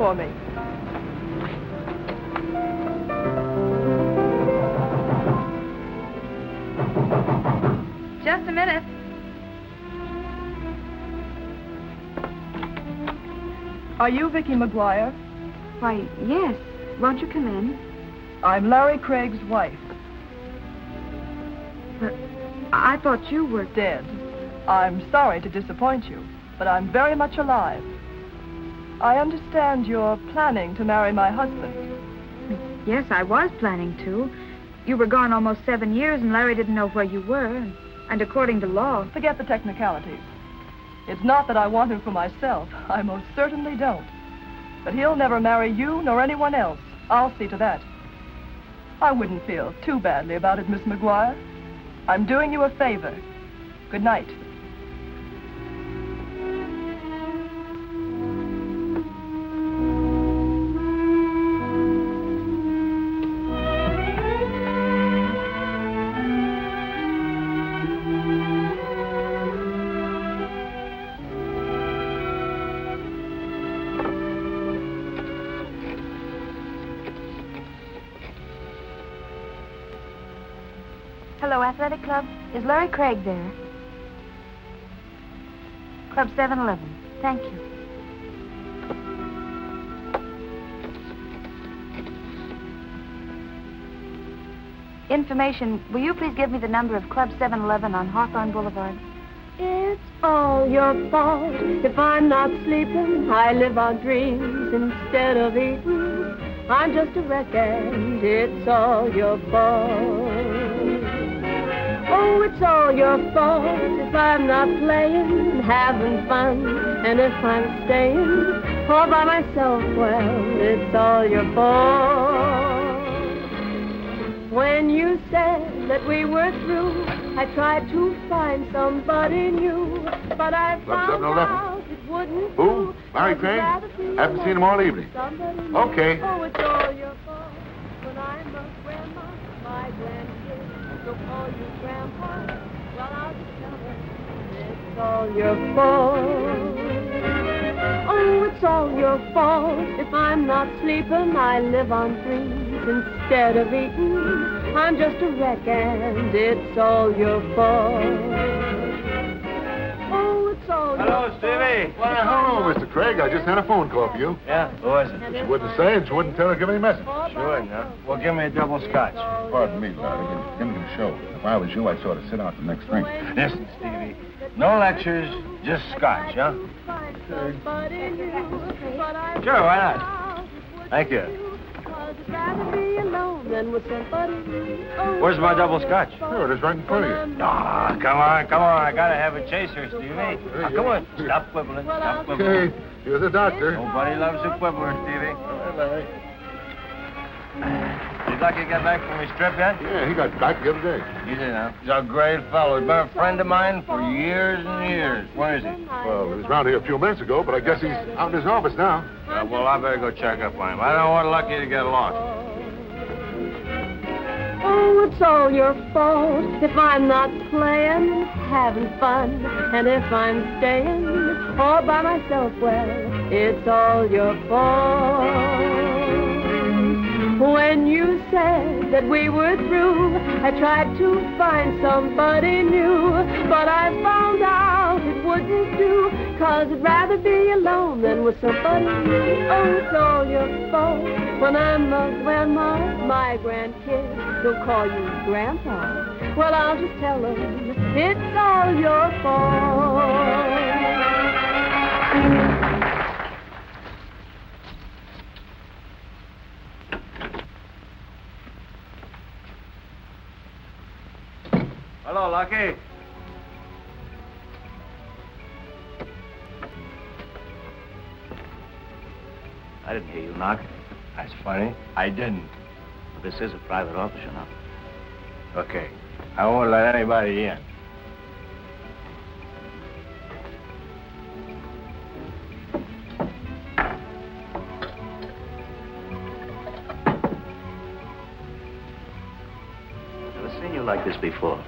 for me. Just a minute. Are you Vicky McGuire? Why, yes. Won't you come in? I'm Larry Craig's wife. But I thought you were dead. I'm sorry to disappoint you, but I'm very much alive. I understand you're planning to marry my husband. Yes, I was planning to. You were gone almost 7 years, and Larry didn't know where you were. And according to law... Forget the technicalities. It's not that I want him for myself. I most certainly don't. But he'll never marry you nor anyone else. I'll see to that. I wouldn't feel too badly about it, Miss McGuire. I'm doing you a favor. Good night. Hello, Athletic Club. Is Larry Craig there? Club 711. Thank you. Information. Will you please give me the number of Club 711 on Hawthorne Boulevard? It's all your fault if I'm not sleeping. I live on dreams instead of eating. I'm just a wreck and it's all your fault. Oh, it's all your fault if I'm not playing, having fun, and if I'm staying all by myself, well, it's all your fault. When you said that we were through, I tried to find somebody new, but I found out it wouldn't do. Who? Larry Craig? Haven't seen him all evening. Okay. Oh, it's all your fault when I'm a grandma, my grandkids will call you Grandpa. Well, I'll just tell them it's all your fault. Oh, it's all your fault if I'm not sleeping. I live on dreams instead of eating. I'm just a wreck and it's all your fault. Oh, it's all Hello, your Stevie. fault. Why, hello, Mr. Craig. I just had a phone call for you. Yeah, who was it? She wouldn't say and she wouldn't tell her give any message. Sure, no. Well, give me a double scotch. Pardon me, Larry. Give me the show. If I was you, I'd sort of sit out the next drink. Listen, Stevie. No lectures, just scotch, huh? Sure, why not? Thank you. Where's my double scotch? Sure, it is right in front of you. Ah, come on. I gotta have a chaser, Stevie. Now, come on. Stop quibbling. Stop quibbling. Okay, you're the doctor. Nobody loves a quibbler, Stevie. All right, Larry. Did Lucky get back from his trip yet? Yeah, he got back the other day. He did, huh? He's a great fellow. He's been a friend of mine for years and years. Where is he? Well, he was around here a few minutes ago, but I guess he's out in his office now. Well, I better go check up on him. I don't want Lucky to get lost. Oh, it's all your fault if I'm not playing, having fun, and if I'm staying all by myself, well, it's all your fault. When you said that we were through, I tried to find somebody new, but I found out it wouldn't do, 'cause I'd rather be alone than with somebody new. Oh, it's all your fault when I'm a grandma, my grandkids will call you Grandpa. Well, I'll just tell them it's all your fault. Hello, Lucky. I didn't hear you knock. That's funny. I didn't. This is a private office, you know. Okay. I won't let anybody in. Never seen you like this before.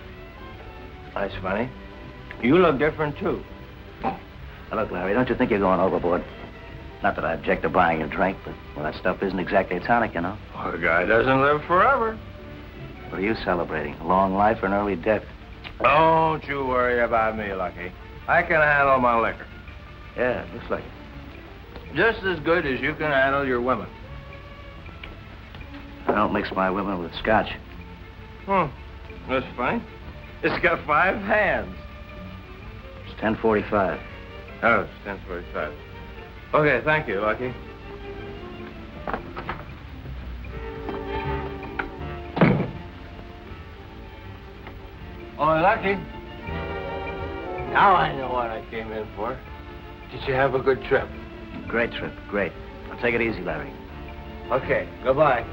That's funny. You look different, too. Now, look, Larry, don't you think you're going overboard? Not that I object to buying a drink, but well, that stuff isn't exactly a tonic, you know. Well, the guy doesn't live forever. What are you celebrating? A long life or an early death? Don't you worry about me, Lucky. I can handle my liquor. Yeah, it looks like it. Just as good as you can handle your women. I don't mix my women with scotch. That's funny. It's got 5 hands. It's 10:45. Oh, it's 10:45. Okay, thank you, Lucky. Oh, Lucky. Now I know what I came in for. Did you have a good trip? Great trip, great. Now take it easy, Larry. Okay, goodbye.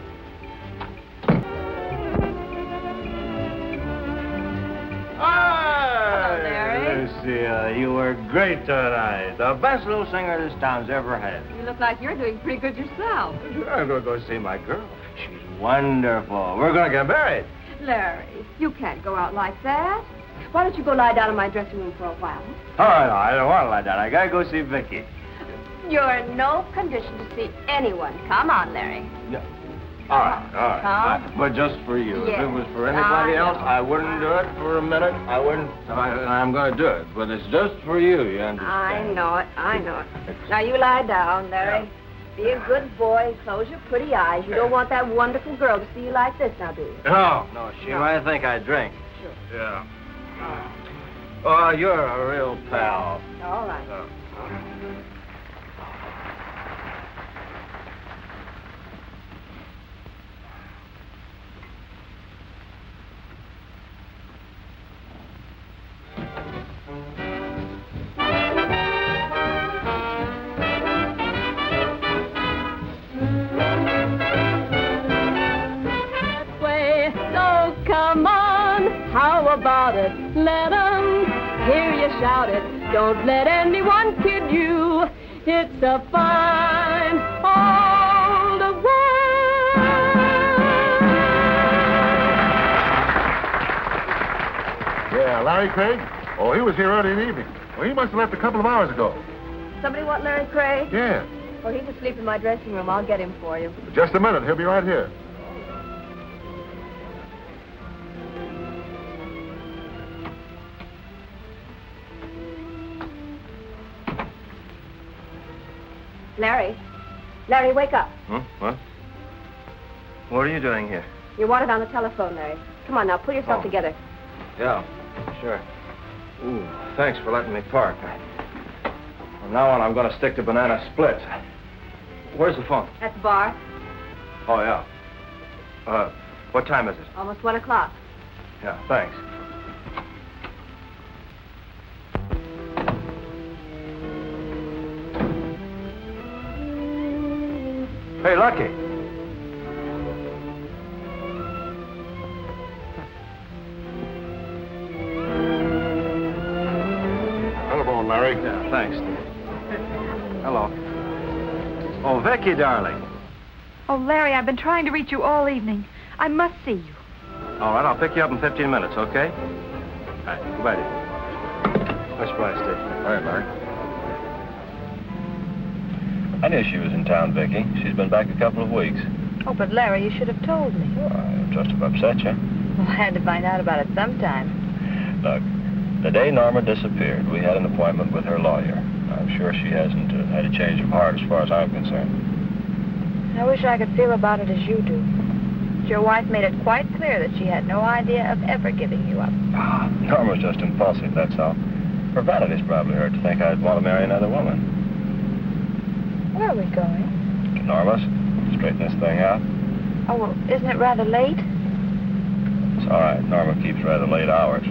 Hello, Larry. Lucia, you were great tonight. The best little singer this town's ever had. You look like you're doing pretty good yourself. Sure, I'm going to go see my girl. She's wonderful. We're going to get married. Larry, you can't go out like that. Why don't you go lie down in my dressing room for a while? Oh, no, I don't want to lie down. I got to go see Vicky. You're in no condition to see anyone. Come on, Larry. Yeah. All right. Come. But just for you. Yes. If it was for anybody I else, know. I wouldn't do it for a minute. I wouldn't. I'm going to do it. But it's just for you, you understand? I know it. Now, you lie down, Larry. Be a good boy. Close your pretty eyes. You don't want that wonderful girl to see you like this, now, do you? No, she might think I drink. Sure. Yeah. Oh, you're a real pal. All right. How about it? Let 'em hear you shout it. Don't let anyone kid you. It's a fine old world. Yeah, Larry Craig? Oh, he was here early in the evening. Well, he must have left a couple of hours ago. Somebody want Larry Craig? Yeah. Oh, he's asleep in my dressing room. I'll get him for you. Just a minute. He'll be right here. Larry. Larry, wake up. What? What are you doing here? You're wanted on the telephone, Larry. Come on now, pull yourself together. Yeah, sure. Ooh, thanks for letting me park. From now on, I'm going to stick to banana splits. Where's the phone? At the bar. Oh, yeah. What time is it? Almost 1 o'clock. Yeah, thanks. Hey, Lucky. Telephone, Larry. Yeah, thanks. Hello. Oh, Vicky, darling. Oh, Larry, I've been trying to reach you all evening. I must see you. All right, I'll pick you up in 15 minutes, okay? All right, goodbye, dear. Much obliged, Steve. All right, Larry. I knew she was in town, Vicky. She's been back a couple of weeks. Oh, but Larry, you should have told me. Well, I just have upset you. Well, I had to find out about it sometime. Look, the day Norma disappeared, we had an appointment with her lawyer. I'm sure she hasn't had a change of heart as far as I'm concerned. I wish I could feel about it as you do. But your wife made it quite clear that she had no idea of ever giving you up. Norma's just impulsive, that's all. Her vanity's probably hurt to think I'd want to marry another woman. Where are we going? To Norma's. Straighten this thing out. Oh, well, isn't it rather late? It's all right. Norma keeps rather late hours.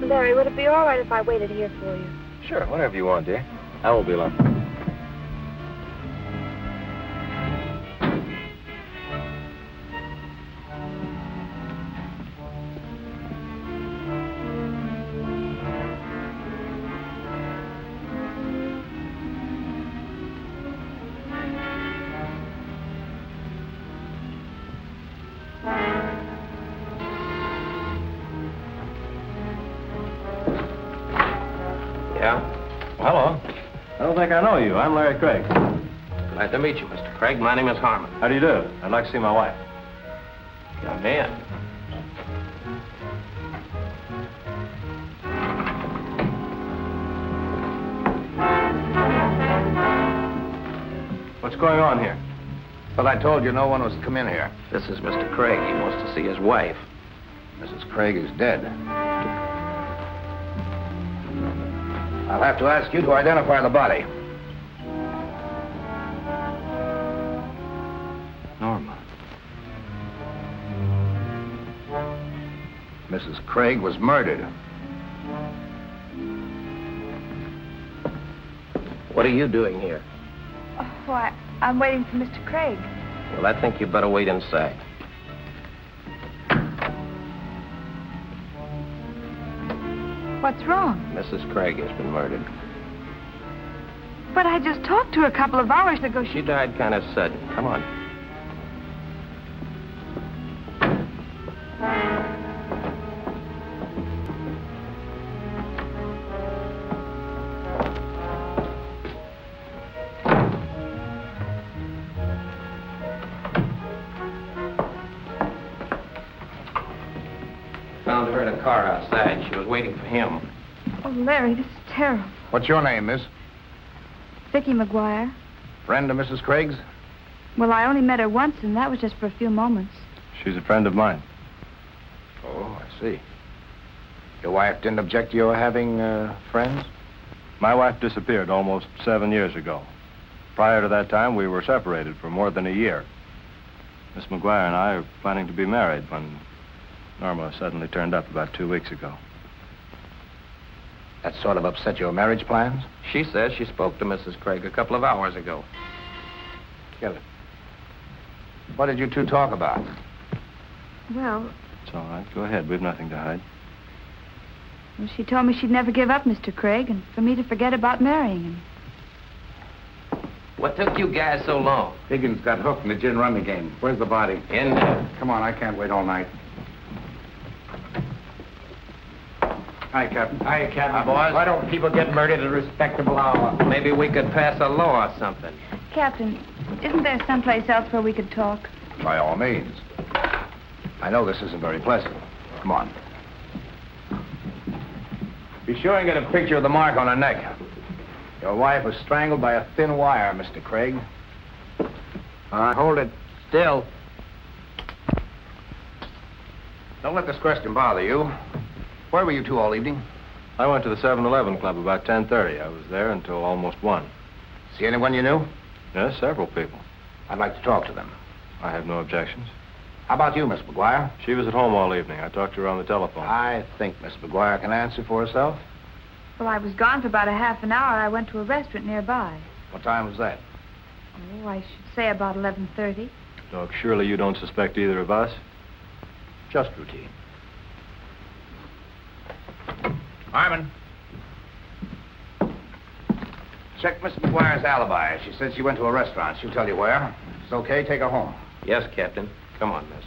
Larry, would it be all right if I waited here for you? Sure, whatever you want, dear. I won't be long. Yeah? Well, hello. I don't think I know you. I'm Larry Craig. Glad to meet you, Mr. Craig. My name is Harmon. How do you do? I'd like to see my wife. Come in. What's going on here? Well, I told you no one was to come in here. This is Mr. Craig. He wants to see his wife. Mrs. Craig is dead. I'll have to ask you to identify the body. Norma. Mrs. Craig was murdered. What are you doing here? Oh, why, I'm waiting for Mr. Craig. Well, I think you better wait inside. What's wrong? Mrs. Craig has been murdered. But I just talked to her a couple of hours ago. She died kind of sudden. Come on. Found her in a car outside. She was waiting for him. Oh, Larry, this is terrible. What's your name, miss? Vicki McGuire. Friend of Mrs. Craig's? Well, I only met her once, and that was just for a few moments. She's a friend of mine. Oh, I see. Your wife didn't object to your having friends? My wife disappeared almost 7 years ago. Prior to that time, we were separated for more than a year. Miss McGuire and I are planning to be married when Norma suddenly turned up about 2 weeks ago. That sort of upset your marriage plans? She says she spoke to Mrs. Craig a couple of hours ago. Get it. What did you two talk about? Well, It's all right. Go ahead. We've nothing to hide. she told me she'd never give up Mr. Craig and for me to forget about marrying him. What took you guys so long? Higgins got hooked in the gin rummy game. Where's the body? In there. Come on, I can't wait all night. Hi, Captain. Hiya, Captain. Boys. Why don't people get murdered at a respectable hour? Maybe we could pass a law or something. Captain, isn't there someplace else where we could talk? By all means. I know this isn't very pleasant. Come on. Be sure and get a picture of the mark on her neck. Your wife was strangled by a thin wire, Mr. Craig. Hold it still. Don't let this question bother you. Where were you two all evening? I went to the 7-Eleven club about 10:30. I was there until almost 1. See anyone you knew? Yes, several people. I'd like to talk to them. I have no objections. How about you, Miss McGuire? She was at home all evening. I talked to her on the telephone. I think Miss McGuire can answer for herself. Well, I was gone for about a half an hour. I went to a restaurant nearby. What time was that? Oh, I should say about 11:30. Doc, surely you don't suspect either of us? Just routine. Harmon. Check Miss McGuire's alibi. She said she went to a restaurant. She'll tell you where. If it's okay, take her home. Yes, Captain. Come on, miss.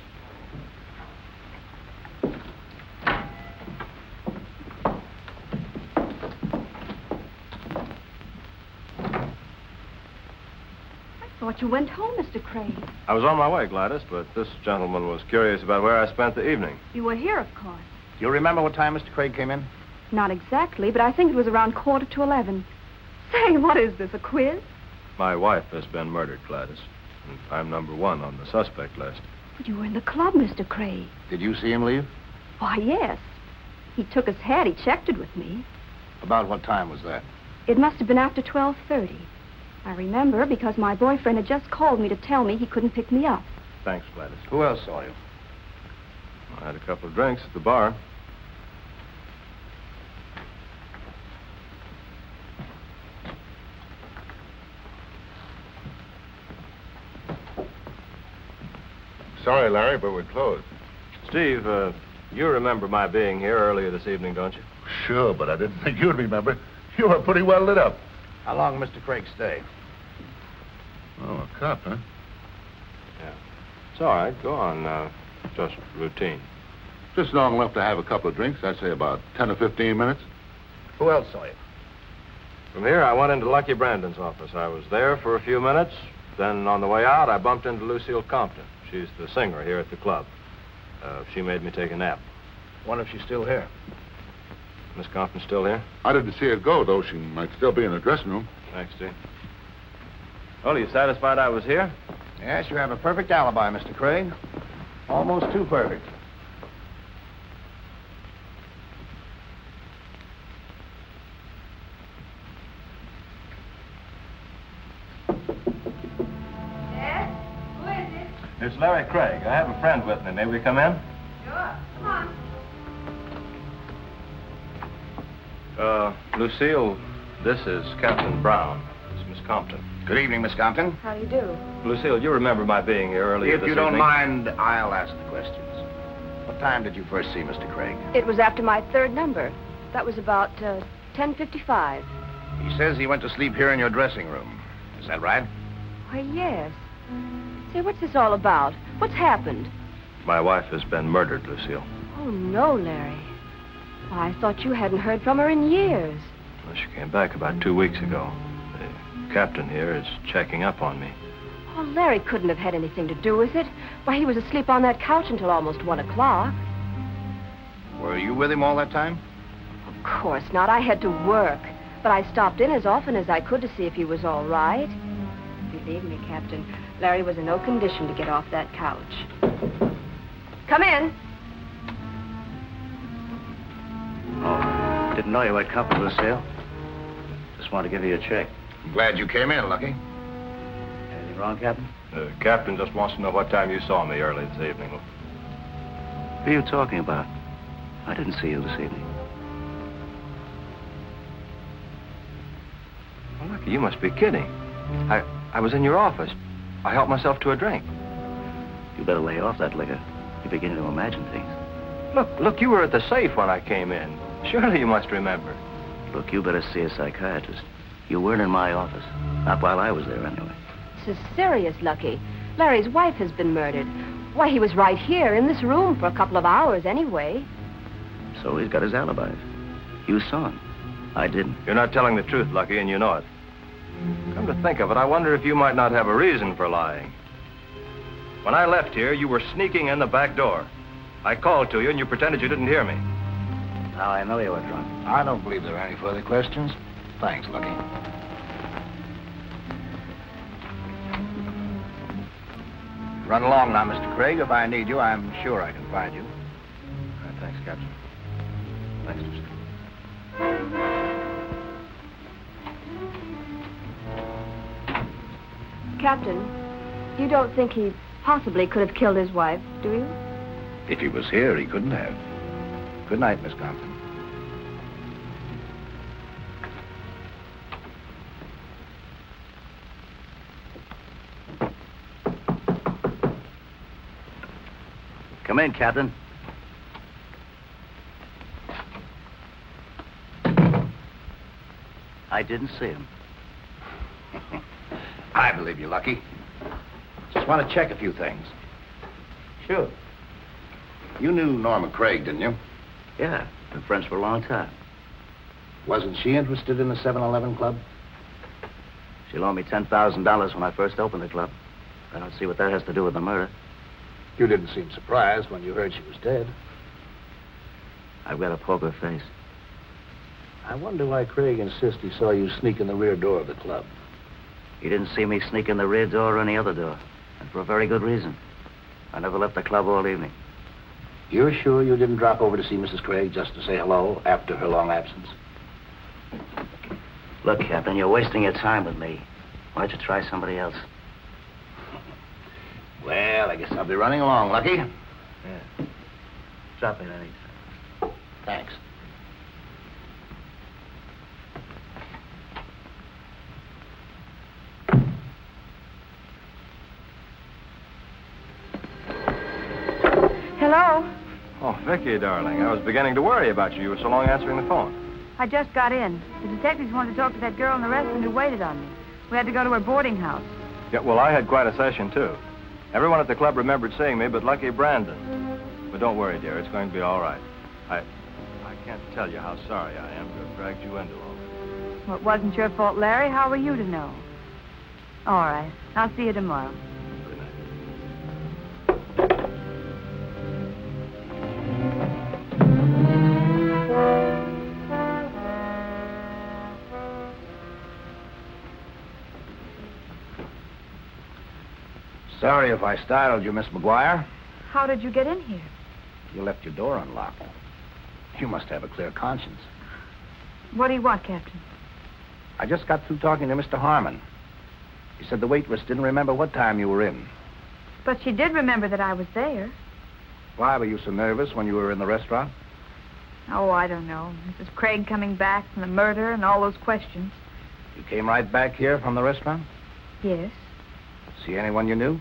I thought you went home, Mr. Craig. I was on my way, Gladys, but this gentleman was curious about where I spent the evening. You were here, of course. Do you remember what time Mr. Craig came in? Not exactly, but I think it was around 11:15. Say, what is this, a quiz? My wife has been murdered, Gladys. And I'm number 1 on the suspect list. But you were in the club, Mr. Craig. Did you see him leave? Why, yes. He took his hat. He checked it with me. About what time was that? It must have been after 12:30. I remember because my boyfriend had just called me to tell me he couldn't pick me up. Thanks, Gladys. Who else saw you? I had a couple of drinks at the bar. Sorry, Larry, but we're closed. Steve, you remember my being here earlier this evening, don't you? Sure, but I didn't think you'd remember. You were pretty well lit up. How long Mr. Craig stay? Oh, a cop, huh? Yeah. It's all right. Go on. Just routine. Just long enough to have a couple of drinks. I'd say about 10 or 15 minutes. Who else saw you? From here, I went into Lucky Brandon's office. I was there for a few minutes. Then, on the way out, I bumped into Lucille Compton. She's the singer here at the club. She made me take a nap. Wonder if she's still here. Miss Compton still here? I didn't see her go, though. She might still be in her dressing room. Thanks, Steve. Well, are you satisfied I was here? Yes, you have a perfect alibi, Mr. Craig. Almost too perfect. Yes? Who is it? It's Larry Craig. I have a friend with me. May we come in? Sure. Come on. Lucille, this is Captain Brown. This is Miss Compton. Good evening, Miss Compton. How do you do? Lucille, you remember my being here earlier If this you don't evening? mind, I'll ask the questions. What time did you first see Mr. Craig? It was after my third number. That was about 10:55. He says he went to sleep here in your dressing room. Is that right? Why, yes. Say, what's this all about? What's happened? My wife has been murdered, Lucille. Oh, no, Larry. Why, I thought you hadn't heard from her in years. Well, she came back about 2 weeks ago. The captain here is checking up on me. Oh, Larry couldn't have had anything to do with it. Why, he was asleep on that couch until almost 1 o'clock. Were you with him all that time? Of course not. I had to work. But I stopped in as often as I could to see if he was all right. Believe me, Captain, Larry was in no condition to get off that couch. Come in. Oh, didn't know you had company, Lucille. Just wanted to give you a check. I'm glad you came in, Lucky. Anything wrong, Captain? The captain just wants to know what time you saw me early this evening. Who are you talking about? I didn't see you this evening. Well, Lucky, you must be kidding. I was in your office. I helped myself to a drink. You better lay off that liquor. You're beginning to imagine things. Look, you were at the safe when I came in. Surely you must remember. Look, you better see a psychiatrist. You weren't in my office. Not while I was there, anyway. This is serious, Lucky. Larry's wife has been murdered. Why, he was right here in this room for a couple of hours anyway. So he's got his alibis. You saw him. I didn't. You're not telling the truth, Lucky, and you know it. Come to think of it, I wonder if you might not have a reason for lying. When I left here, you were sneaking in the back door. I called to you, and you pretended you didn't hear me. Now I know you were drunk. I don't believe there are any further questions. Thanks, Lucky. Run along now, Mr. Craig. If I need you, I'm sure I can find you. All right, thanks, Captain. Thanks, Mr. Captain, you don't think he possibly could have killed his wife, do you? If he was here, he couldn't have. Good night, Miss Compton. Come in, Captain. I didn't see him. I believe you, Lucky. Just want to check a few things. Sure. You knew Norma Craig, didn't you? Yeah, been friends for a long time. Wasn't she interested in the 7-Eleven club? She loaned me $10,000 when I first opened the club. I don't see what that has to do with the murder. You didn't seem surprised when you heard she was dead. I've got a poker face. I wonder why Craig insists he saw you sneak in the rear door of the club. He didn't see me sneak in the rear door or any other door. And for a very good reason. I never left the club all evening. You're sure you didn't drop over to see Mrs. Craig just to say hello after her long absence? Look, Captain, you're wasting your time with me. Why don't you try somebody else? Well, I guess I'll be running along, Lucky. Yeah. Drop in anytime. Thanks. Hello? Oh, Vicky, darling, I was beginning to worry about you. You were so long answering the phone. I just got in. The detectives wanted to talk to that girl in the restaurant who waited on me. We had to go to her boarding house. Yeah, well, I had quite a session, too. Everyone at the club remembered seeing me, but Lucky Brandon. But don't worry, dear. It's going to be all right. I can't tell you how sorry I am to have dragged you into all this. Well, it wasn't your fault, Larry. How were you to know? All right. I'll see you tomorrow. Sorry if I startled you, Miss McGuire. How did you get in here? You left your door unlocked. You must have a clear conscience. What do you want, Captain? I just got through talking to Mr. Harmon. He said the waitress didn't remember what time you were in. But she did remember that I was there. Why were you so nervous when you were in the restaurant? Oh, I don't know. Mrs. Craig coming back from the murder and all those questions. You came right back here from the restaurant? Yes. See anyone you knew?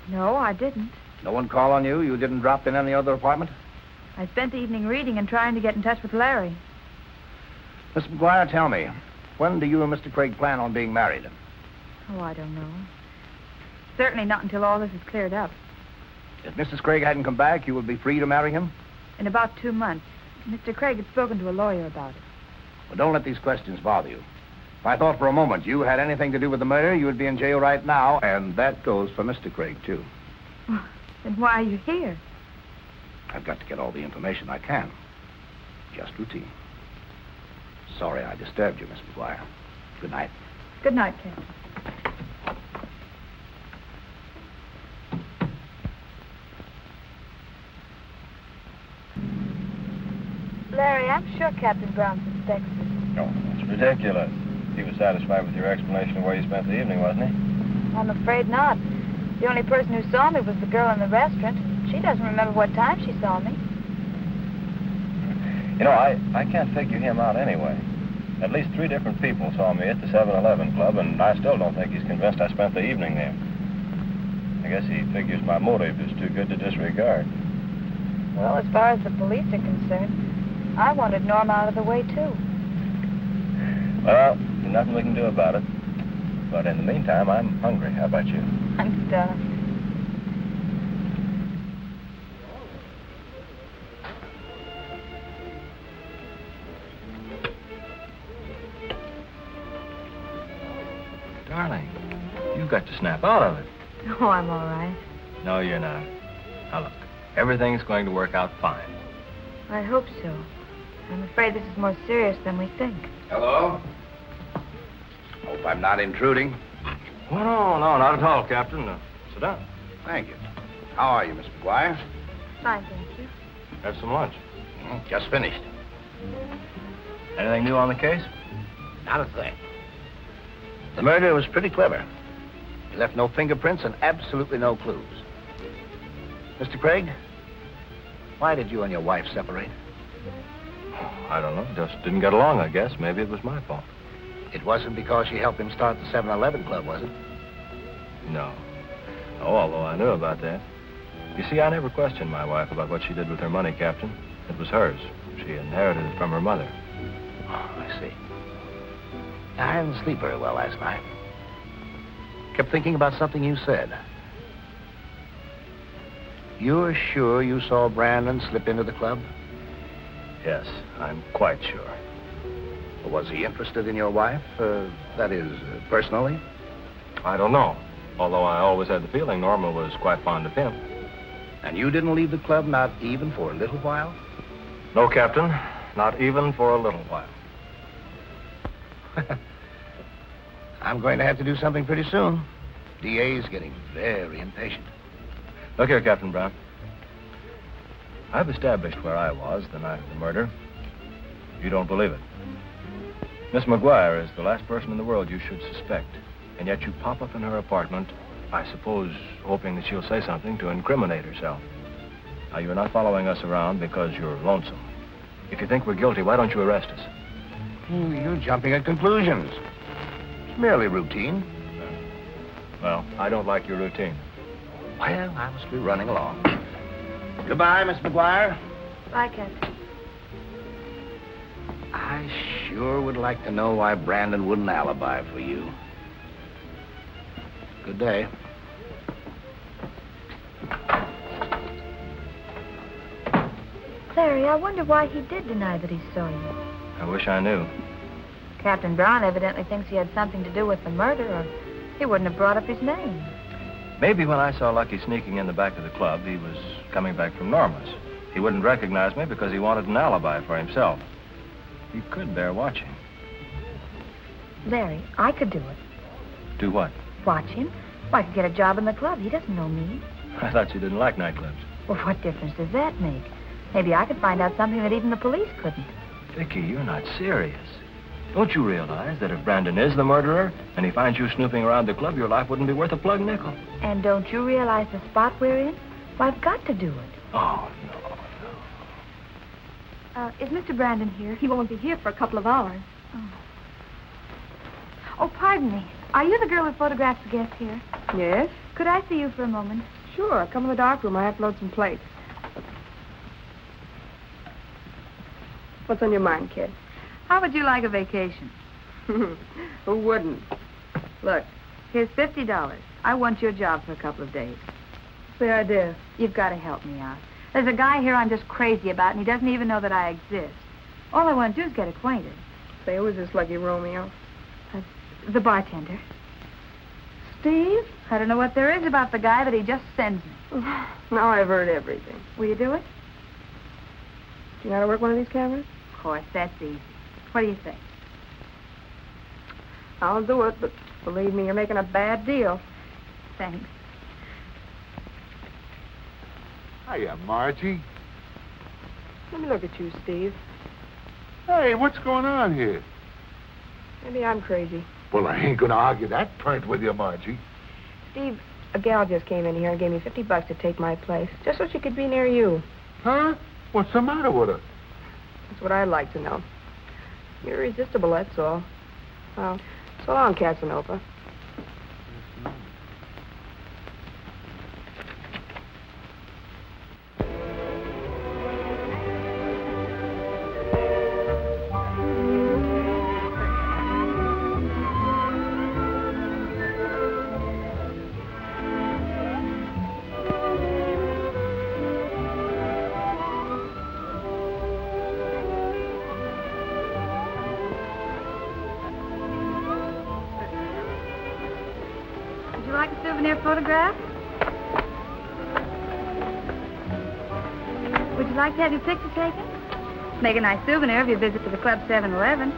No, I didn't. No one called on you? You didn't drop in any other apartment? I spent the evening reading and trying to get in touch with Larry. Miss McGuire, tell me, when do you and Mr. Craig plan on being married? Oh, I don't know. Certainly not until all this is cleared up. If Mrs. Craig hadn't come back, you would be free to marry him? In about 2 months. Mr. Craig had spoken to a lawyer about it. Well, don't let these questions bother you. If I thought for a moment you had anything to do with the murder, you would be in jail right now, and that goes for Mr. Craig, too. Well, then why are you here? I've got to get all the information I can. Just routine. Sorry I disturbed you, Miss McGuire. Good night. Good night, Captain. Larry, I'm sure Captain Brown suspects us. No, it's ridiculous. He was satisfied with your explanation of where you spent the evening, wasn't he? I'm afraid not. The only person who saw me was the girl in the restaurant. She doesn't remember what time she saw me. You know, I can't figure him out anyway. At least 3 different people saw me at the 7-Eleven Club, and I still don't think he's convinced I spent the evening there. I guess he figures my motive is too good to disregard. Well, as far as the police are concerned, I wanted Norm out of the way, too. Well, there's nothing we can do about it. But in the meantime, I'm hungry. How about you? I'm stuffed. Darling, you've got to snap out of it. Oh, I'm all right. No, you're not. Now, look, everything's going to work out fine. I hope so. I'm afraid this is more serious than we think. Hello? Hope I'm not intruding. Oh, no, not at all, Captain. Sit down. Thank you. How are you, Miss McGuire? Fine, thank you. Have some lunch. Just finished. Anything new on the case? Not a thing. The murder was pretty clever. He left no fingerprints and absolutely no clues. Mr. Craig, why did you and your wife separate? I don't know. Just didn't get along, I guess. Maybe it was my fault. It wasn't because she helped him start the 7-Eleven Club, was it? No. Oh, although I knew about that. You see, I never questioned my wife about what she did with her money, Captain. It was hers. She inherited it from her mother. Oh, I see. I didn't sleep very well last night. Kept thinking about something you said. You're sure you saw Brandon slip into the club? Yes, I'm quite sure. Was he interested in your wife? That is, personally? I don't know. Although I always had the feeling Norma was quite fond of him. And you didn't leave the club, not even for a little while? No, Captain. Not even for a little while. I'm going to have to do something pretty soon. DA's getting very impatient. Look here, Captain Brown. I've established where I was the night of the murder. You don't believe it. Miss McGuire is the last person in the world you should suspect. And yet you pop up in her apartment, I suppose, hoping that she'll say something to incriminate herself. Now, you're not following us around because you're lonesome. If you think we're guilty, why don't you arrest us? You're jumping at conclusions. It's merely routine. Well, I don't like your routine. Well, I must be running along. Goodbye, Miss McGuire. Bye, Captain. I sure would like to know why Brandon wouldn't alibi for you. Good day. Larry, I wonder why he did deny that he saw you. I wish I knew. Captain Brown evidently thinks he had something to do with the murder, or he wouldn't have brought up his name. Maybe when I saw Lucky sneaking in the back of the club, he was coming back from Norma's. He wouldn't recognize me because he wanted an alibi for himself. He could bear watching. Larry, I could do it. Do what? Watch him. Well, I could get a job in the club. He doesn't know me. I thought you didn't like nightclubs. Well, what difference does that make? Maybe I could find out something that even the police couldn't. Vicky, you're not serious. Don't you realize that if Brandon is the murderer and he finds you snooping around the club, your life wouldn't be worth a plug nickel? And don't you realize the spot we're in? Well, I've got to do it. Oh, no. Is Mr. Brandon here? He won't be here for a couple of hours. Oh, pardon me. Are you the girl who photographs the guests here? Yes? Could I see you for a moment? Sure. Come in the dark room. I have to load some plates. What's on your mind, kid? How would you like a vacation? Who wouldn't? Look, here's $50. I want your job for a couple of days. What's the idea? You've got to help me out. There's a guy here I'm just crazy about, and he doesn't even know that I exist. All I want to do is get acquainted. Say, who is this Lucky Romeo? The bartender. Steve? I don't know what there is about the guy, but he just sends me. Now I've heard everything. Will you do it? You know how to work one of these cameras? Of course, that's easy. What do you think? I'll do it, but believe me, you're making a bad deal. Thanks. Hiya, Margie. Let me look at you, Steve. Hey, what's going on here? Maybe I'm crazy. Well, I ain't gonna argue that point with you, Margie. Steve, a gal just came in here and gave me $50 to take my place, just so she could be near you. Huh? What's the matter with her? That's what I'd like to know. You're irresistible, that's all. Well, so long, Casanova. Souvenir photograph? Would you like to have your picture taken? Make a nice souvenir of your visit to the Club 7-Eleven.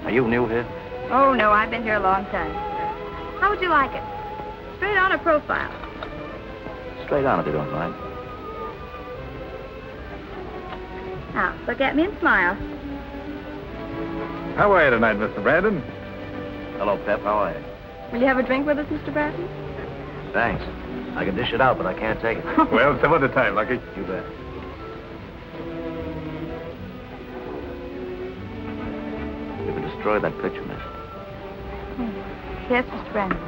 Are you new here? Oh, no, I've been here a long time. How would you like it? Straight on or profile? Straight on, if you don't mind. Now, look at me and smile. How are you tonight, Mr. Brandon? Hello, Pep. How are you? Will you have a drink with us, Mr. Bratton? Thanks. I can dish it out, but I can't take it. Well, some other time, Lucky. You bet. You can destroy that picture, miss. Yes, Mr. Brandon.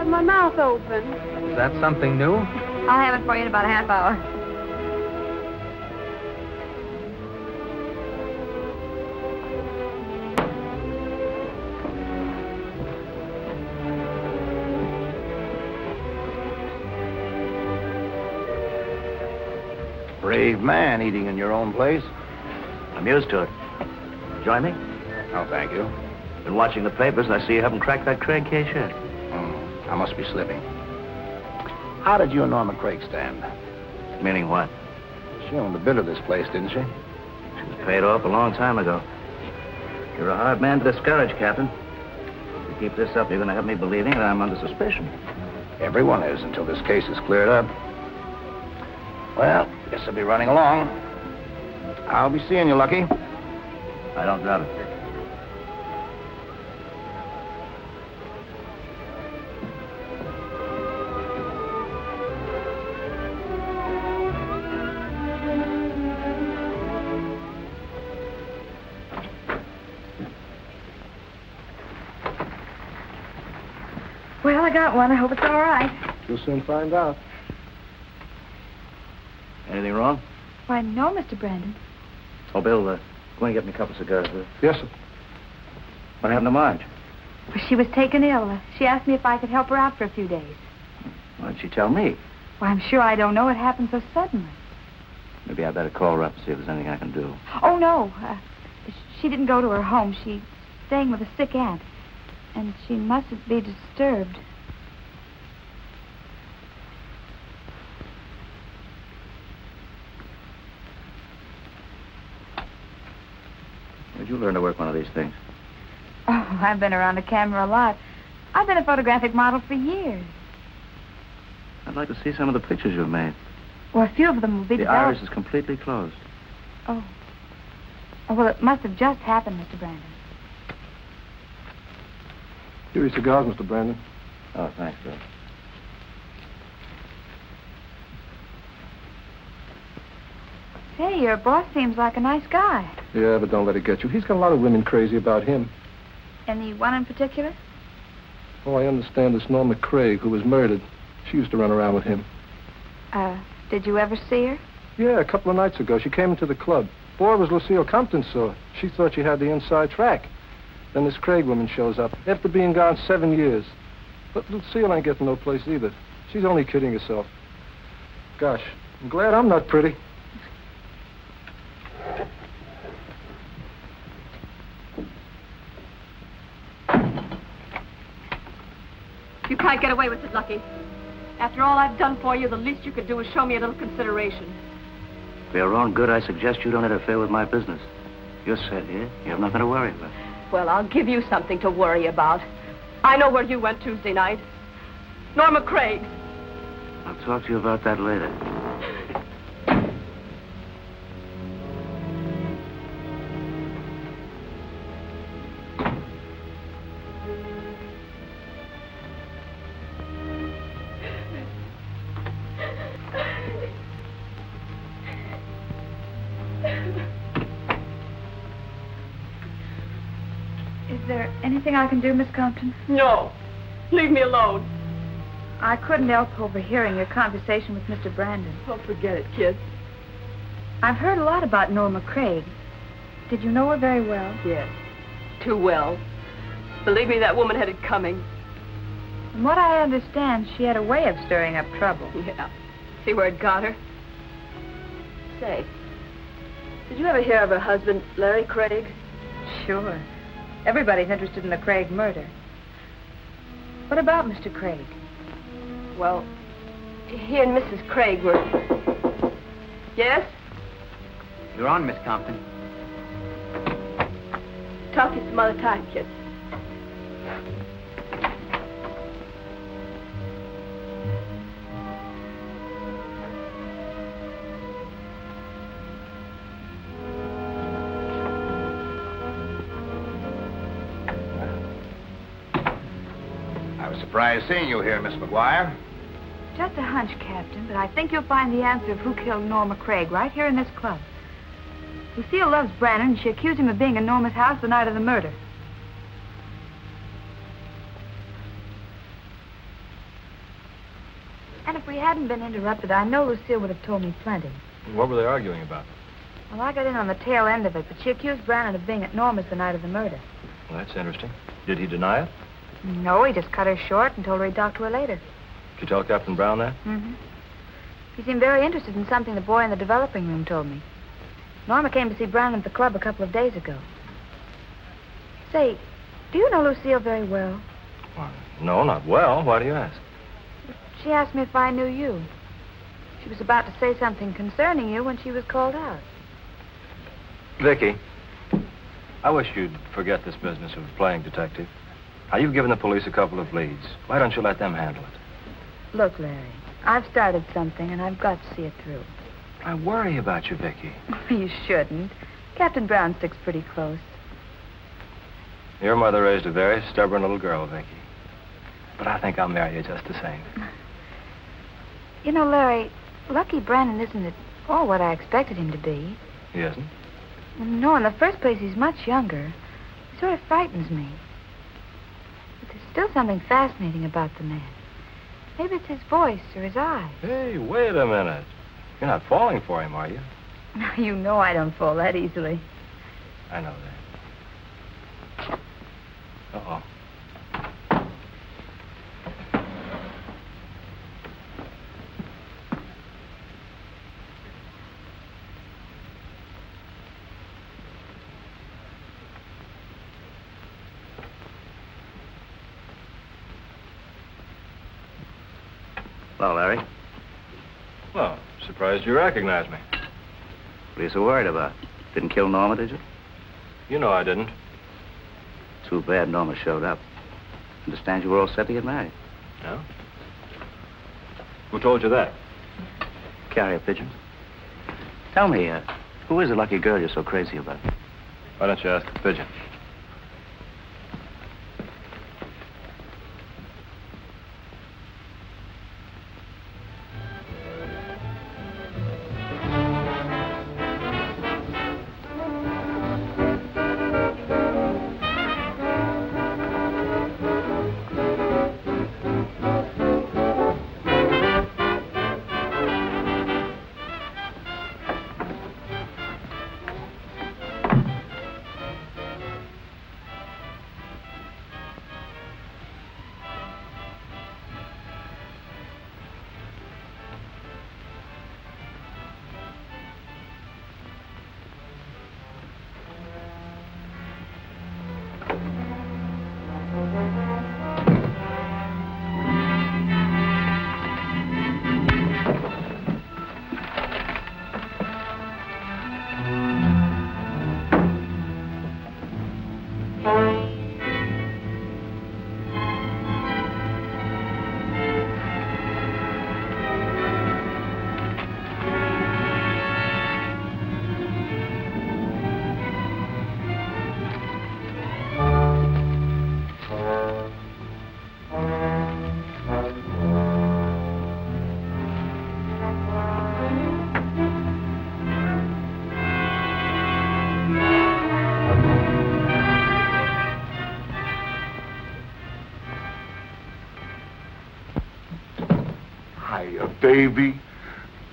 My mouth open. Is that something new? I'll have it for you in about a half hour. Brave man eating in your own place. I'm used to it. Join me? Oh, thank you. Been watching the papers, and I see you haven't cracked that Craig case yet. I must be slipping. How did you and Norma Craig stand? Meaning what? She owned a bit of this place, didn't she? She was paid off a long time ago. You're a hard man to discourage, Captain. If you keep this up, you're going to have me believing that I'm under suspicion. Everyone is until this case is cleared up. Well, guess I'll be running along. I'll be seeing you, Lucky. I don't doubt it. Well, I got one. I hope it's all right. You'll soon find out. Anything wrong? Why, no, Mr. Brandon. Oh, Bill, Go and get me a couple of cigars, will you? Yes, sir. What happened to Marge? Well, she was taken ill. She asked me if I could help her out for a few days. Why didn't she tell me? Well, I'm sure I don't know. It happened so suddenly. Maybe I better call her up and see if there's anything I can do. Oh, no. She didn't go to her home. She's staying with a sick aunt. And she mustn't be disturbed. Where'd you learn to work one of these things? Oh, I've been around the camera a lot. I've been a photographic model for years. I'd like to see some of the pictures you've made. Well, a few of them will be The developed. iris is completely closed. Oh. Oh, well, it must have just happened, Mr. Brandon. Here are your cigars, Mr. Brandon. Oh, thanks, Bill. Say, your boss seems like a nice guy. Yeah, but don't let it get you. He's got a lot of women crazy about him. Any one in particular? Oh, I understand this Norma Craig, who was murdered. She used to run around with him. Did you ever see her? Yeah, a couple of nights ago. She came into the club. Boy, was Lucille Compton saw. She thought she had the inside track. Then this Craig woman shows up, after being gone 7 years. But Lucille ain't getting no place either. She's only kidding herself. Gosh, I'm glad I'm not pretty. You can't get away with it, Lucky. After all I've done for you, the least you could do is show me a little consideration. For your own good, I suggest you don't interfere with my business. You're set here. You have nothing to worry about. Well, I'll give you something to worry about. I know where you went Tuesday night. Norma Craig. I'll talk to you about that later. Is there anything I can do, Miss Compton? No. Leave me alone. I couldn't help overhearing your conversation with Mr. Brandon. Oh, forget it, kid. I've heard a lot about Norma Craig. Did you know her very well? Yes. Too well. Believe me, that woman had it coming. From what I understand, she had a way of stirring up trouble. Yeah. See where it got her? Say, did you ever hear of her husband, Larry Craig? Sure. Everybody's interested in the Craig murder. What about Mr. Craig? Well, he and Mrs. Craig were... Yes? You're on, Miss Compton. Talk to you some other time, kid. Surprised seeing you here, Miss McGuire. Just a hunch, Captain, but I think you'll find the answer of who killed Norma Craig right here in this club. Lucille loves Brandon, and she accused him of being in Norma's house the night of the murder. And if we hadn't been interrupted, I know Lucille would have told me plenty. What were they arguing about? Well, I got in on the tail end of it, but she accused Brandon of being at Norma's the night of the murder. Well, that's interesting. Did he deny it? No, he just cut her short and told her he'd talk to her later. Did you tell Captain Brown that? Mm-hmm. He seemed very interested in something the boy in the developing room told me. Norma came to see Brandon at the club a couple of days ago. Say, do you know Lucille very well? Well, no, not well. Why do you ask? She asked me if I knew you. She was about to say something concerning you when she was called out. Vicky, I wish you'd forget this business of playing detective. Now, you've given the police a couple of leads. Why don't you let them handle it? Look, Larry, I've started something, and I've got to see it through. I worry about you, Vicky. You shouldn't. Captain Brown sticks pretty close. Your mother raised a very stubborn little girl, Vicky. But I think I'll marry you just the same. You know, Larry, Lucky Brandon isn't at all what I expected him to be. He isn't? No, in the first place, he's much younger. He sort of frightens me. But there's still something fascinating about the man. Maybe it's his voice or his eyes. Hey, wait a minute. You're not falling for him, are you? You know I don't fall that easily. I know that. Uh-oh. Hello, Larry. Well, surprised you recognize me. What are you so worried about? Didn't kill Norma, did you? You know I didn't. Too bad Norma showed up. Understand you were all set to get married. No? Who told you that? Carrier pigeons. Tell me, who is the lucky girl you're so crazy about? Why don't you ask the pigeon? Baby,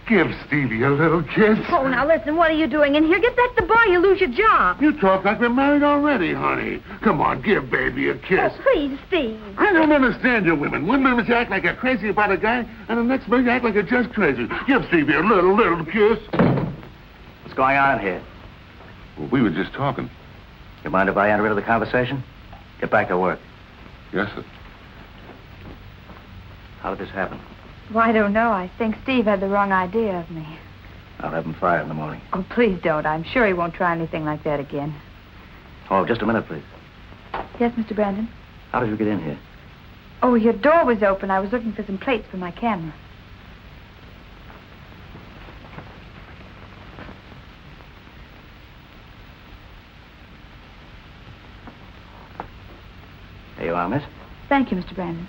give Stevie a little kiss. Oh, now listen, what are you doing in here? Get back to the bar, you lose your job. You talk like we're married already, honey. Come on, give baby a kiss. Oh, please, Steve. I don't understand you women. One minute you act like you're crazy about a guy, and the next minute you act like you're just crazy. Give Stevie a little kiss. What's going on here? Well, we were just talking. You mind if I enter into the conversation? Get back to work. Yes, sir. How did this happen? Well, I don't know. I think Steve had the wrong idea of me. I'll have him fired in the morning. Oh, please don't. I'm sure he won't try anything like that again. Oh, just a minute, please. Yes, Mr. Brandon? How did you get in here? Oh, your door was open. I was looking for some plates for my camera. Here you are, miss. Thank you, Mr. Brandon.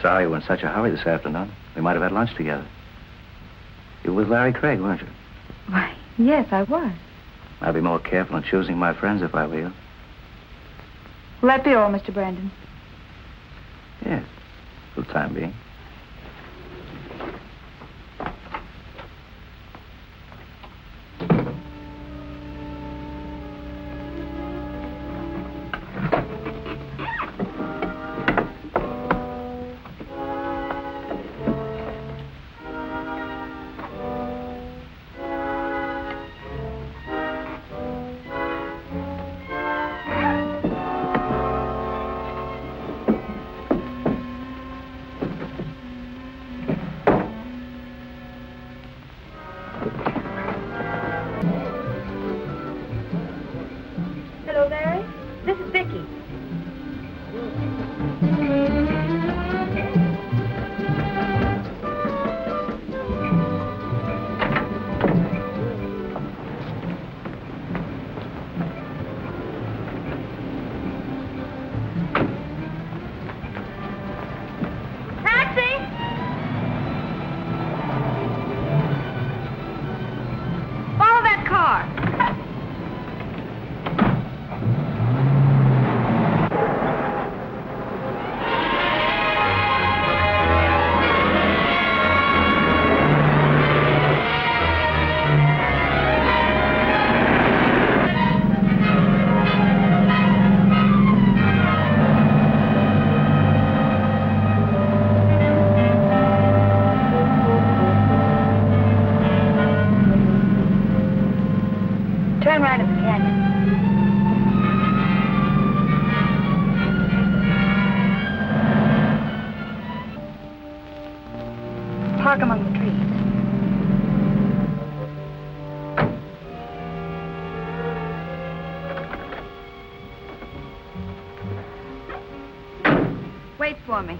Sorry you were in such a hurry this afternoon. We might have had lunch together. You were with Larry Craig, weren't you? Why, yes, I was. I'd be more careful in choosing my friends if I were you. Will that be all, Mr. Brandon? Yes, for the time being. side of the canyon. Park among the trees. Wait for me.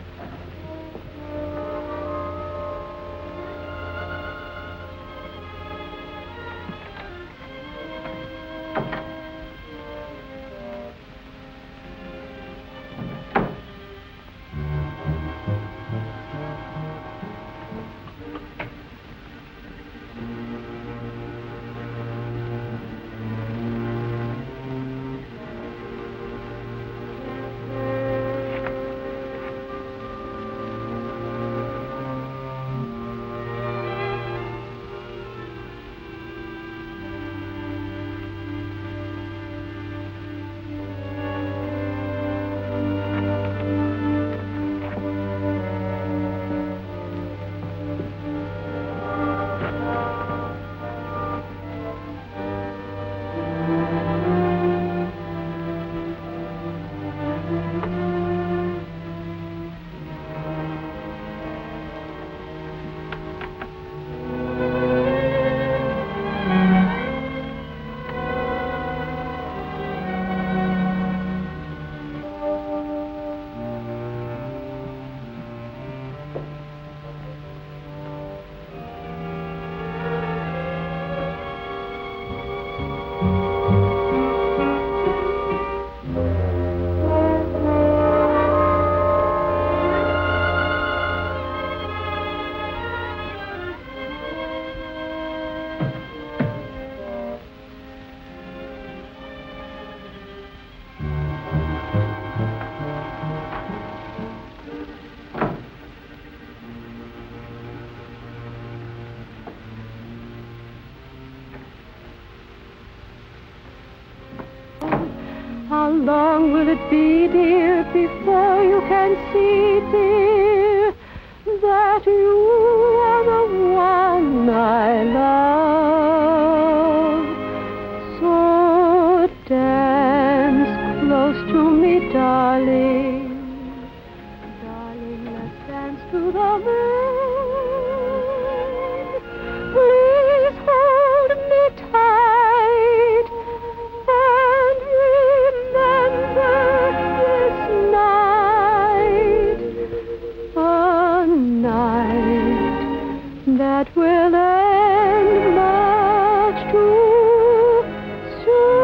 How long will it be, dear, before you can see, dear, that you are the one I love? So dance close to me, darling. Darling, let's dance to the moon. Please hold me tight. And remember this night, a night that will end much too soon.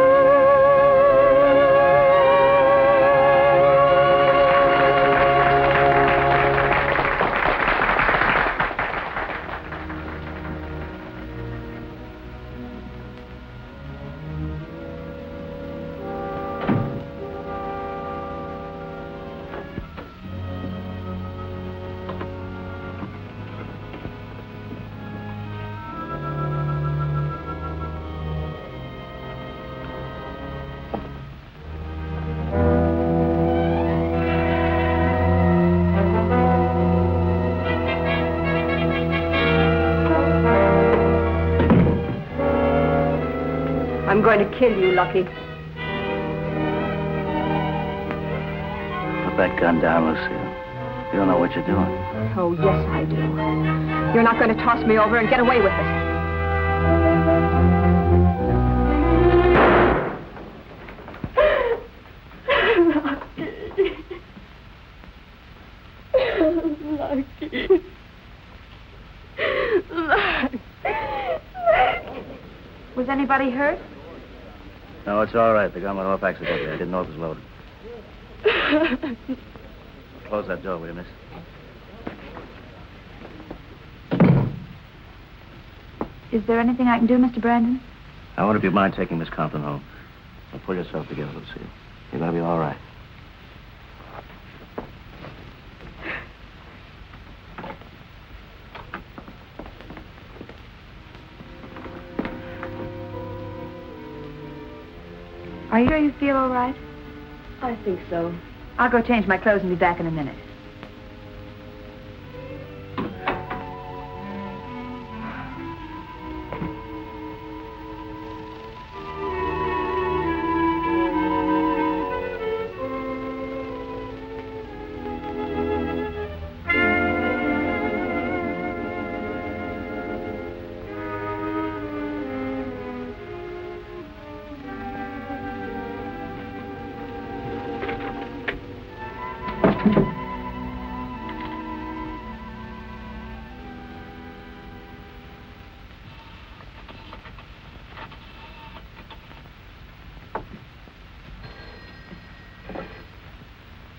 I'm going to kill you, Lucky. Put that gun down, Lucille. You don't know what you're doing. Oh, yes, I do. You're not going to toss me over and get away with it. Lucky. Lucky. Was anybody hurt? No, it's all right. The gun went off accidentally. I didn't know it was loaded. Close that door, will you, miss? Is there anything I can do, Mr. Brandon? I wonder if you mind taking Miss Compton home. Now, pull yourself together, Lucille. You're going to be all right. Are you sure you feel all right? I think so. I'll go change my clothes and be back in a minute.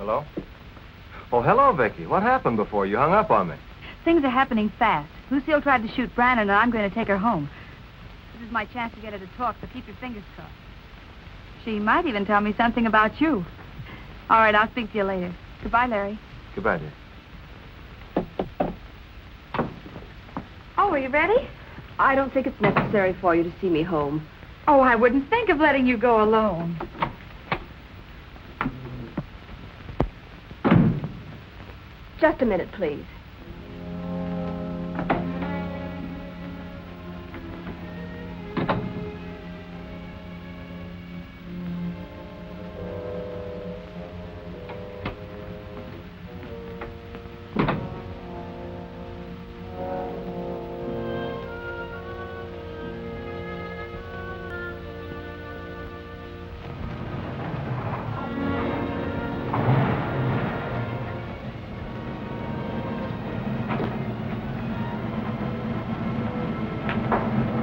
Hello? Oh, hello, Vicky. What happened before you hung up on me? Things are happening fast. Lucille tried to shoot Brandon, and I'm going to take her home. This is my chance to get her to talk, so keep your fingers crossed. She might even tell me something about you. All right, I'll speak to you later. Goodbye, Larry. Goodbye, dear. Oh, are you ready? I don't think it's necessary for you to see me home. Oh, I wouldn't think of letting you go alone. Just a minute, please.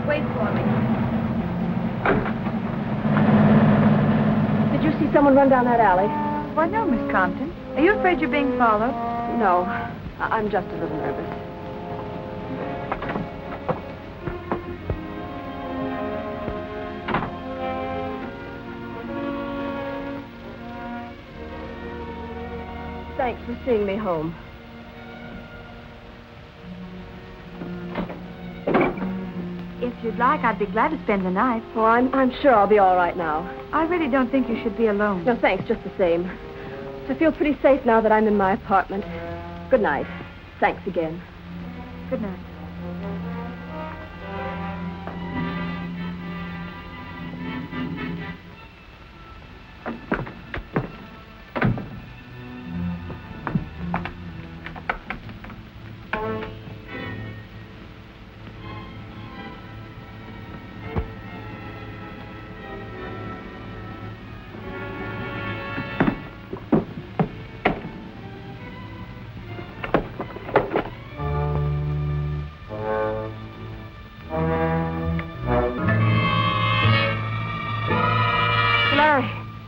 Wait for me. Did you see someone run down that alley? Well, no, Miss Compton. Are you afraid you're being followed? No. I'm just a little nervous. Thanks for seeing me home. If you'd like, I'd be glad to spend the night. Oh, I'm sure I'll be all right now. I really don't think you should be alone. No, thanks, just the same. I feel pretty safe now that I'm in my apartment. Good night. Thanks again. Good night.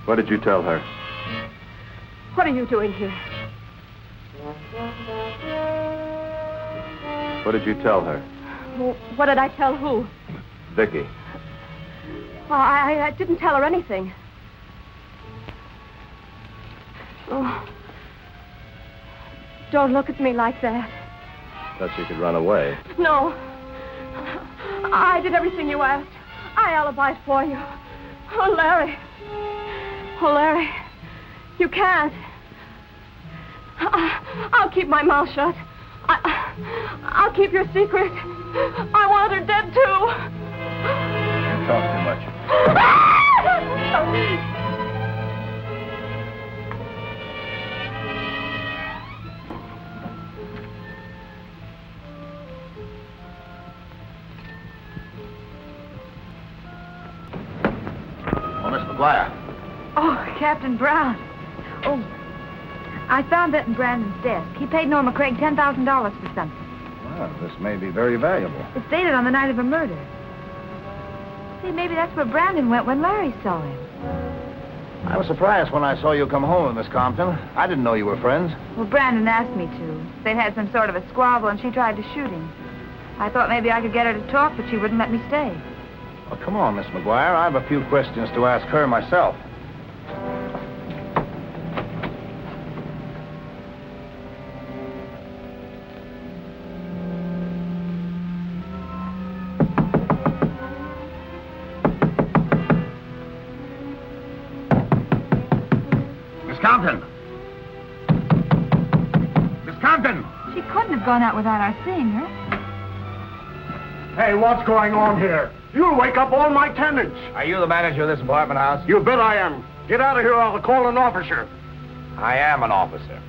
What did you tell her? What are you doing here? What did you tell her? What did I tell who? Vicky. Oh, I didn't tell her anything. Oh. Don't look at me like that. Thought you could run away. No. I did everything you asked. I alibied for you. Oh, Larry. Oh, Larry. You can't. I'll keep my mouth shut. I'll keep your secret. I want her dead, too. You talk too much. Oh, Miss McGuire. Oh, Captain Brown. Oh, I found that in Brandon's desk. He paid Norma Craig $10,000 for something. Well, this may be very valuable. It's dated on the night of a murder. See, maybe that's where Brandon went when Larry saw him. I was surprised when I saw you come home, Miss Compton. I didn't know you were friends. Well, Brandon asked me to. They'd had some sort of a squabble, and she tried to shoot him. I thought maybe I could get her to talk, but she wouldn't let me stay. Well, come on, Miss McGuire. I have a few questions to ask her myself. Miss Compton! Miss Compton! She couldn't have gone out without our seeing her. Hey, what's going on here? You'll wake up all my tenants. Are you the manager of this apartment house? You bet I am. Get out of here or I'll call an officer. I am an officer.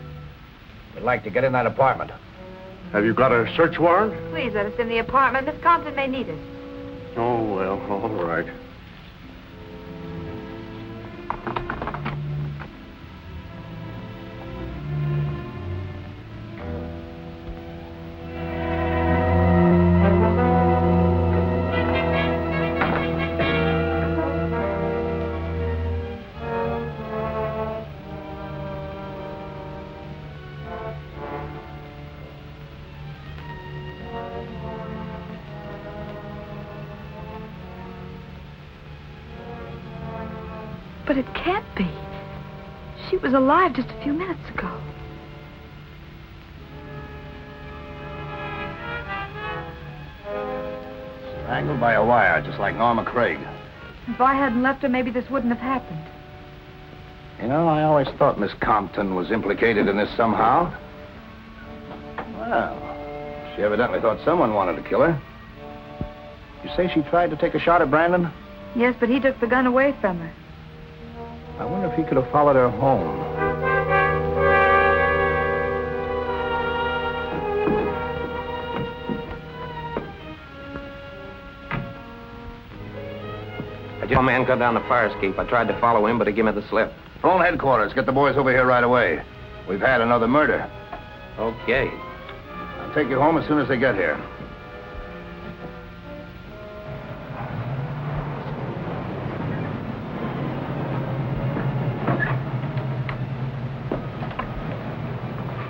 We'd like to get in that apartment. Have you got a search warrant? Please let us in the apartment. Miss Compton may need us. Oh, well, all right. But it can't be. She was alive just a few minutes ago. Strangled by a wire, just like Norma Craig. If I hadn't left her, maybe this wouldn't have happened. You know, I always thought Miss Compton was implicated in this somehow. Well, she evidently thought someone wanted to kill her. You say she tried to take a shot at Brandon? Yes, but he took the gun away from her. I wonder if he could have followed her home. A man cut down the fire escape. I tried to follow him, but he gave me the slip. Phone headquarters. Get the boys over here right away. We've had another murder. Okay. I'll take you home as soon as they get here.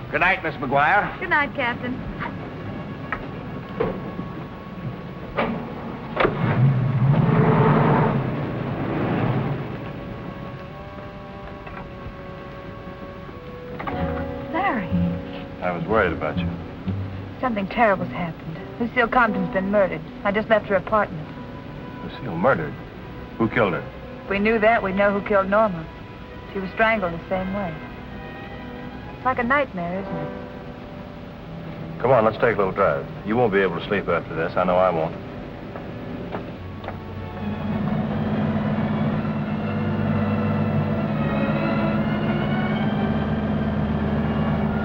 Good night, Miss McGuire. Good night, Captain. Larry. I was worried about you. Something terrible's happened. Lucille Compton's been murdered. I just left her apartment. Lucille murdered? Who killed her? If we knew that, we'd know who killed Norma. She was strangled the same way. It's like a nightmare, isn't it? Come on, let's take a little drive. You won't be able to sleep after this. I know I won't.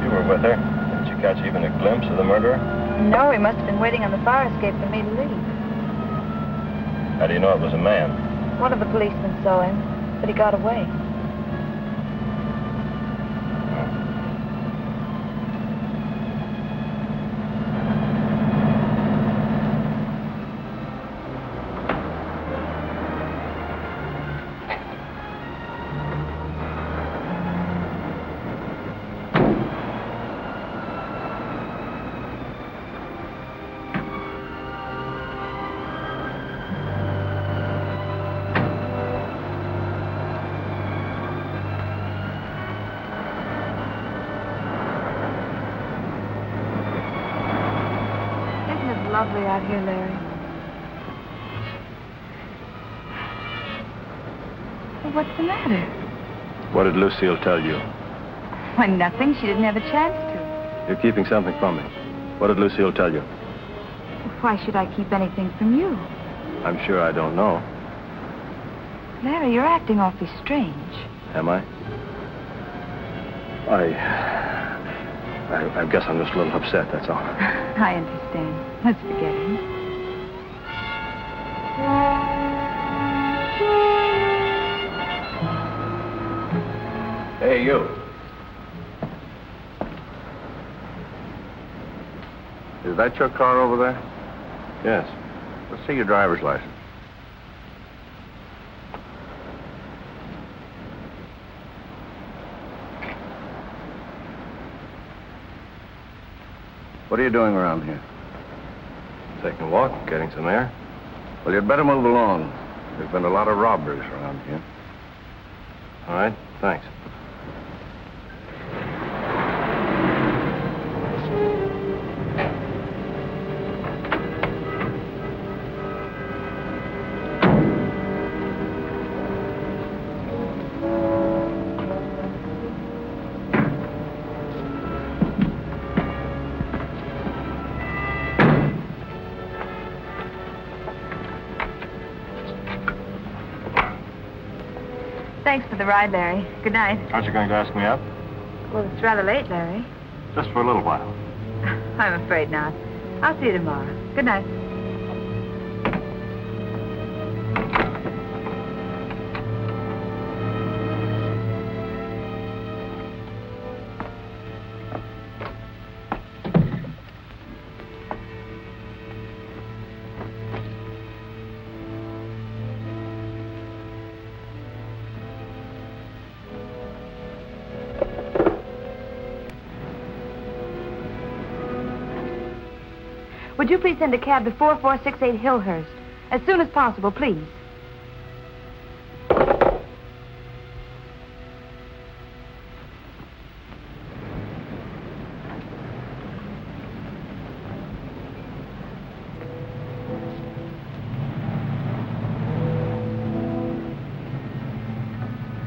You were with her. Didn't you catch even a glimpse of the murderer? No, he must have been waiting on the fire escape for me to leave. How do you know it was a man? One of the policemen saw him, but he got away. Lovely out here, Larry. Well, what's the matter? What did Lucille tell you? Why, nothing. She didn't have a chance to. You're keeping something from me. What did Lucille tell you? Why should I keep anything from you? I'm sure I don't know. Larry, you're acting awfully strange. Am I? I guess I'm just a little upset, that's all. I understand. Let's forget him. Hey, you. Is that your car over there? Yes. Let's see your driver's license. What are you doing around here? Taking a walk, getting some air. Well, you'd better move along. There's been a lot of robberies around here. All right, thanks. Thanks for the ride, Larry. Good night. Aren't you going to ask me out? Well, it's rather late, Larry. Just for a little while. I'm afraid not. I'll see you tomorrow. Good night. Would you please send a cab to 4468 Hillhurst? As soon as possible, please.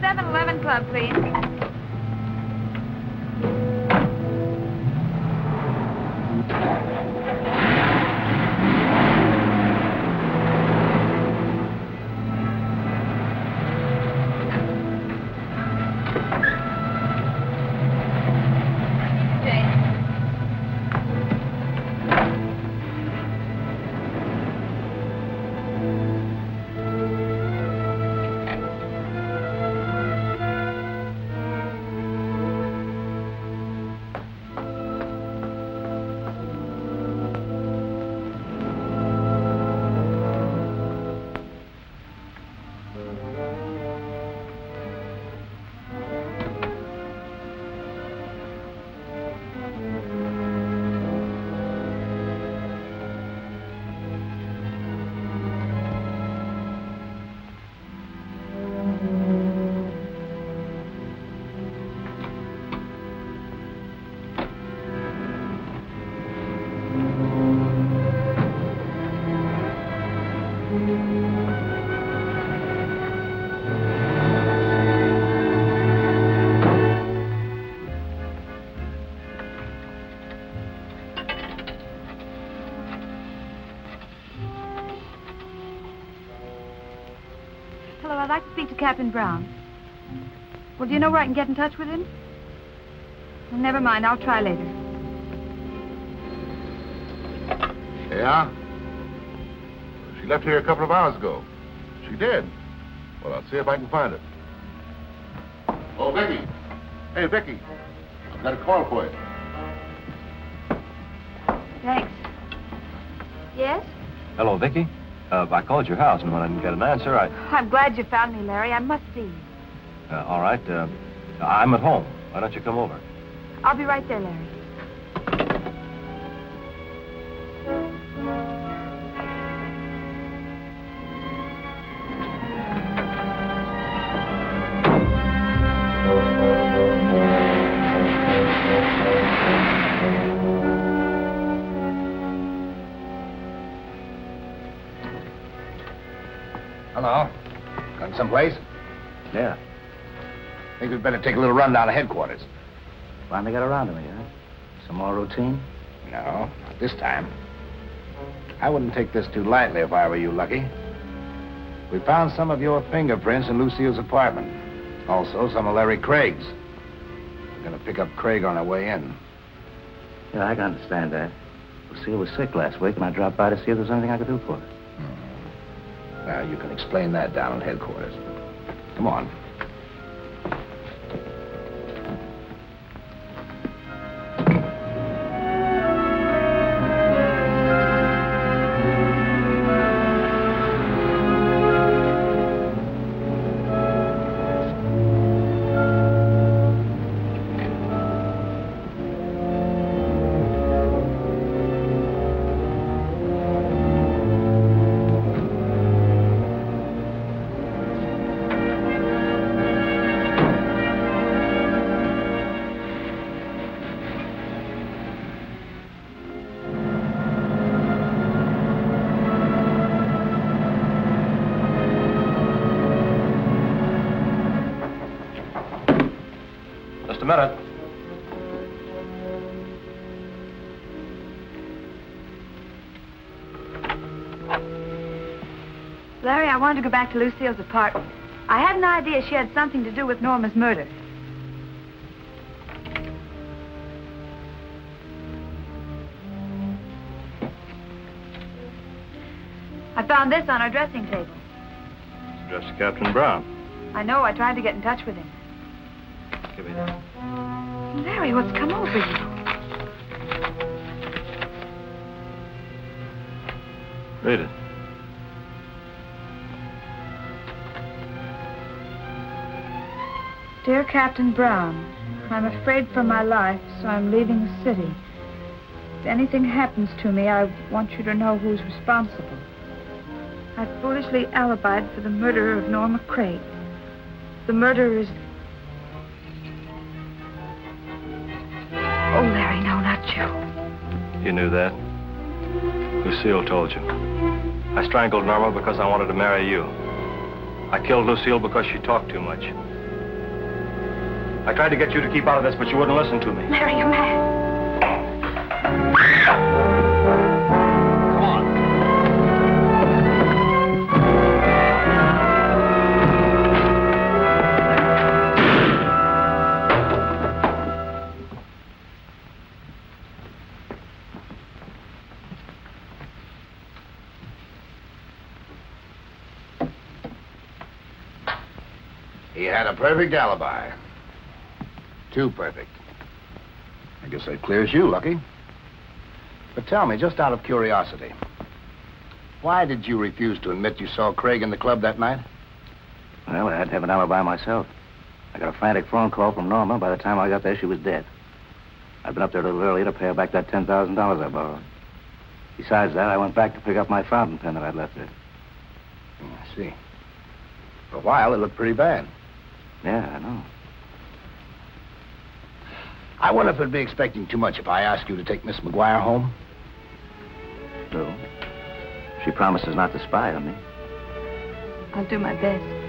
7-Eleven Club, please. Hello, I'd like to speak to Captain Brown. Well, do you know where I can get in touch with him? Well, never mind, I'll try later. Yeah? She left here a couple of hours ago. She did? Well, I'll see if I can find her. Oh, Vicky. Hey, Vicky. I've got a call for you. Thanks. Yes? Hello, Vicky. I called your house, and when I didn't get an answer, I'm glad you found me, Larry. I must see you. all right. I'm at home. Why don't you come over? I'll be right there, Larry. Hello. Going someplace? Yeah. Think we'd better take a little run down to headquarters. Finally got around to me, huh? Some more routine? No, not this time. I wouldn't take this too lightly if I were you, Lucky. We found some of your fingerprints in Lucille's apartment. Also, some of Larry Craig's. We're going to pick up Craig on our way in. Yeah, I can understand that. Lucille was sick last week, and I dropped by to see if there's anything I could do for her. Now, you can explain that down at headquarters. Come on. A minute. Larry, I wanted to go back to Lucille's apartment. I had an idea she had something to do with Norma's murder. I found this on her dressing table. It's addressed to Captain Brown. I know. I tried to get in touch with him. Give me that. Larry, what's come over you? Read it. Dear Captain Brown, I'm afraid for my life, so I'm leaving the city. If anything happens to me, I want you to know who's responsible. I foolishly alibied for the murder of Norma Craig. The murderer is... Oh, Larry, no, not you. You knew that? Lucille told you. I strangled Norma because I wanted to marry you. I killed Lucille because she talked too much. I tried to get you to keep out of this, but you wouldn't listen to me. Larry, you're mad. Come on. He had a perfect alibi. Too perfect. I guess that clears you, Lucky. But tell me, just out of curiosity, why did you refuse to admit you saw Craig in the club that night? Well, I had to have an alibi myself. I got a frantic phone call from Norma. By the time I got there, she was dead. I'd been up there a little earlier to pay her back that $10,000 I borrowed. Besides that, I went back to pick up my fountain pen that I'd left there. I see. For a while, it looked pretty bad. Yeah, I know. I wonder if it'd be expecting too much if I asked you to take Miss McGuire home? No. She promises not to spy on me. I'll do my best.